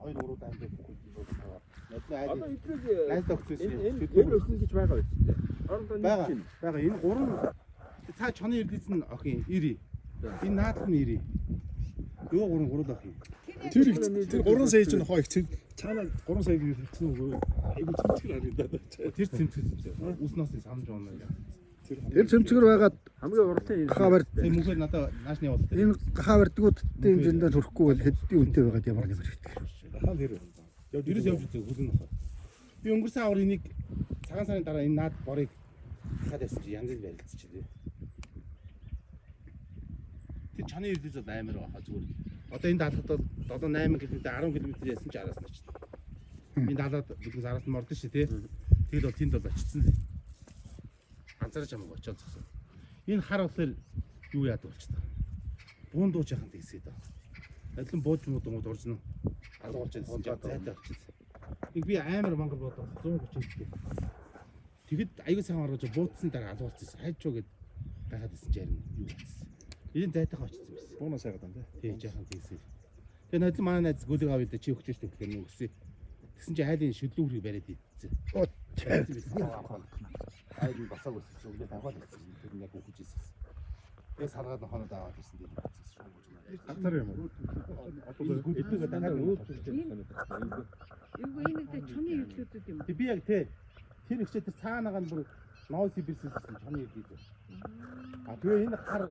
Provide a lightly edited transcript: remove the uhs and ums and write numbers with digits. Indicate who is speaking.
Speaker 1: хоёр уруу даамтай бүхэл болоо.
Speaker 2: Одоо эдрэг
Speaker 1: найз өгсөн.
Speaker 2: энэ өсөн гэж байгаа биз дээ. Орондоо нэг
Speaker 1: байгаа. Энэ гурван цаа чоны ирдээс нь охин 90. Энэ наадах нь 90. Юу гурван охин.
Speaker 3: Тэр 3 сая чинь хоо их цаана 3 саяг хэлсэн үгүй. Айгу цэмцгэр харагдаад.
Speaker 1: Тэр цэмцгэр үснээс санаж байна.
Speaker 4: Тэр цэмцгэр байгаад
Speaker 2: хамгийн уралтай
Speaker 4: гахаа барь.
Speaker 1: Тэгээ мөнхөр надад наашны явуулдаг.
Speaker 4: Энэ гахаа барьдгуудтай хэмжээндээ хүрэхгүй бол хэдийн үнэтэй байгаад ямар юм хэрэгтэй.
Speaker 3: Хаал тэр.
Speaker 1: Ерөөс явж үзээ хөлн нөхөр. Би өнгөрсөн авар энийг цагаан сарын дараа энэ наад борыг хаад байсан чи янз бүр барилцчихлээ. Тэр чаны ирдээс бол амар баха зүгээр. Одоо энэ даалгад бол 7-8 км 10 км яасан чи араас нь очсон. Энэ даалгад бүгд араас нь мордсон шүү тий. Тэгэл бол тэнд бол очсон л. Анзаарч амаг очоод зогсон. Энэ хар болохоор юу яад болчихсон. Буун дууч яхан тэгсээд байна. Адилхан бууж муудангууд уржна. Алга болж байсан. Зайтай болчихсон. Нэг би амар мангар бодоо 130 гэдэг. Тэгэд аягүй сайн оргож буутсан дараа алгуулчихсан. Хайчуу гэд байхад исэн чинь юу болчихсон. Энэ зайтайгаа очсон байсан.
Speaker 3: Буунаа сайгаад байна тий.
Speaker 1: Тэг яхан тэгсээ. Тэгээ нодлон манай найз гөлөг авъя да чи өгч шүү дээ гэхээр нүгсээ. Тэгсэн чинь хайлын шүдлүүрийг бариад ийдсэн.
Speaker 4: Оо
Speaker 1: Хайлын басааг өсөж өглөө тавгаад ирсэн. Тэр яг өгч ийсэн. Тэгээ саргаад хоноод аваад ирсэн дээ гэсэн шүү.
Speaker 3: Ганцаар юм уу?
Speaker 1: Одоо гүддэг дахиад
Speaker 2: өөрчлөлт
Speaker 5: Юу энэ дэ чоны хэллүүд юм.
Speaker 1: би яг тэр ихчээ тэр цаанаага нь бүр ноос бисээс чоны хэлээд. А тэгээ энэ хар